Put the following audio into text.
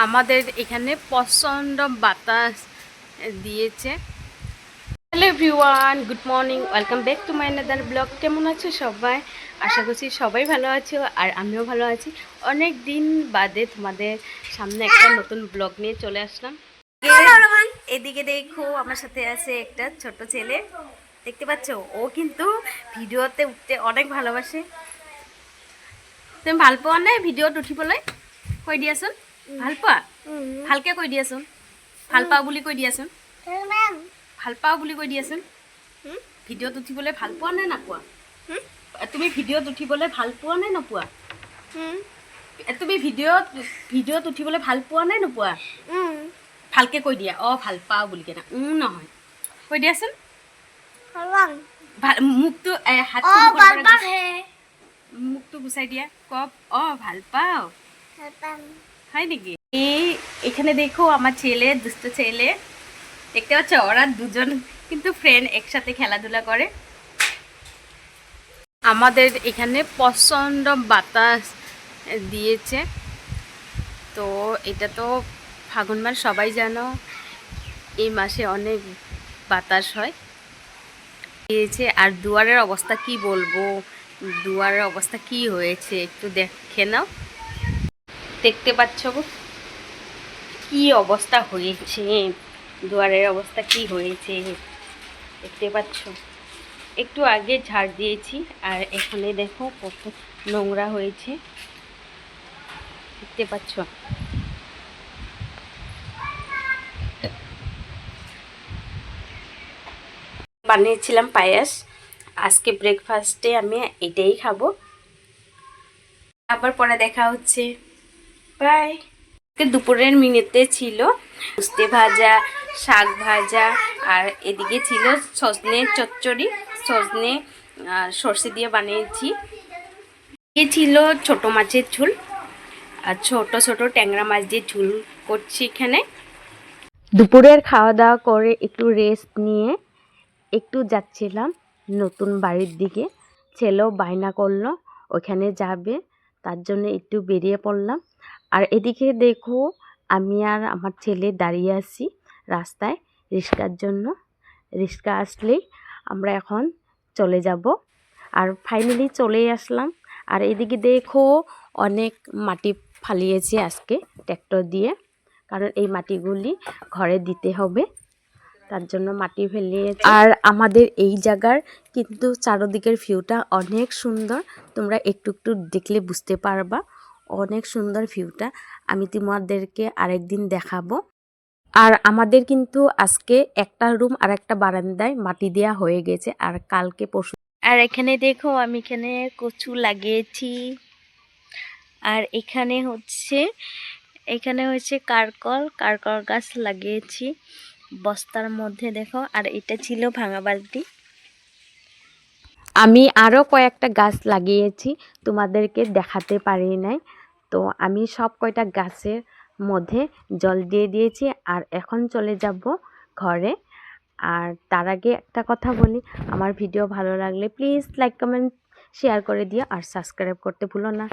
আমাদের এখানে প্রচণ্ড বাতাস দিয়েছে। Hello everyone, good morning, welcome back to my another blog. কেমন আছো সবাই? আশা করছি সবাই ভালো আছো আর আমিও ভালো আছি। অনেক দিন বাদে তোমাদের সামনে একটা নতুন ব্লগ নিয়ে চলে আসলাম। এদিকে দেখো, আমার সাথে আছে একটা ছোট ছেলে, দেখতে পাচ্ছ? ও কিন্তু ভিডিওতে উঠতে অনেক ভালোবাসে। তুমি ভাল পোৱা নে ভিডিঅ'ত উঠিবলৈ? কৈ দিয়াচোন, ভাল পোৱা? ভালকে কৈ দিয়াচোন, ভাল পাওঁ বুলি কৈ দিয়াচোন, ভাল পাওঁ বুলি কৈ দিয়াচোন। ভিডিঅ'ত উঠিবলৈ ভাল পোৱা নে নাপোৱা? তুমি ভিডিঅ'ত উঠিবলৈ ভাল পোৱা নে নোপোৱা? তুমি ভিডিঅ'ত উঠিবলৈ ভাল পোৱা নে নোপোৱা? ভালকে কৈ দিয়া, অঁ ভাল পাওঁ বুলি কেনে। নহয়, কৈ দিয়াচোন। মুখটো মুখটো গুচাই দিয়া, কওক অঁ ভাল পাওঁ। হয় নাকি? এখানে দেখো আমার ছেলে, দুষ্ট ছেলে, দেখতে পাচ্ছ? ওরা দুজন কিন্তু ফ্রেন্ড, একসাথে খেলাধুলা করে। আমাদের এখানে প্রচণ্ড বাতাস দিয়েছে। তো এটা তো ফাগুন মাস, সবাই জানো এই মাসে অনেক বাতাস হয় দিয়েছে। আর দুয়ারের অবস্থা কি বলবো, দুয়ারের অবস্থা কি হয়েছে একটু দেখে নাও। দেখতে পাচ্ছ কি অবস্থা হয়েছে, দুয়ারের অবস্থা কি হয়েছে দেখতে পাচ্ছ? একটু আগে ঝাড় দিয়েছি আর এখানে দেখো কত নোংরা হয়েছে, দেখতে পাচ্ছ? বানিয়েছিলাম পায়েস, আজকে ব্রেকফাস্টে আমি এটাই খাবো। আবার পরে দেখা হচ্ছে, বাই। দুপুরের মিনিতে ছিল উস্তে ভাজা, শাক ভাজা, আর এদিকে ছিল সজনে চচ্চড়ি, সজনে সর্ষে দিয়ে বানিয়েছি। এ ছিল ছোট মাছের ঝোল, আর ছোট ছোট ট্যাংরা মাছ দিয়ে ঝোল করছি এখানে। দুপুরের খাওয়া দাওয়া করে একটু রেস্ট নিয়ে একটু যাচ্ছিলাম নতুন বাড়ির দিকে। ছেলেও বায়না করলো ওখানে যাবে, তার জন্য একটু বেরিয়ে পড়লাম। আর এদিকে দেখো, আমি আর আমার ছেলে দাঁড়িয়ে আছি রাস্তায় রিক্সার জন্য। রিক্সা আসলেই আমরা এখন চলে যাব। আর ফাইনালি চলেই আসলাম। আর এদিকে দেখো, অনেক মাটি ফালিয়েছে আজকে ট্র্যাক্টর দিয়ে, কারণ এই মাটিগুলি ঘরে দিতে হবে, তার জন্য মাটি ফেলিয়েছে। আর আমাদের এই জায়গার কিন্তু চারদিকের ভিউটা অনেক সুন্দর, তোমরা একটু একটু দেখলে বুঝতে পারবা। অনেক সুন্দর ভিউটা, আমি তোমাদেরকে আরেকদিন দেখাবো। আর আমাদের কিন্তু আজকে একটা রুম আর একটা বারান্দায় মাটি দেওয়া হয়ে গেছে, আর কালকে পরশু। আর এখানে দেখো, আমি এখানে কচু লাগিয়েছি। আর এখানে হচ্ছে কারকল গাছ লাগিয়েছি বস্তার মধ্যে, দেখো। আর এটা ছিল ভাঙা বালতি। আমি আরও কয়েকটা গাছ লাগিয়েছি, তোমাদেরকে দেখাতে পারি নাই। তো আমি সব কয়টা গাছের মধ্যে জল দিয়ে দিয়েছি, আর এখন চলে যাব ঘরে। আর তার আগে একটা কথা বলি, আমার ভিডিও ভালো লাগলে প্লিজ লাইক কমেন্ট শেয়ার করে দিও, আর সাবস্ক্রাইব করতে ভুলো না।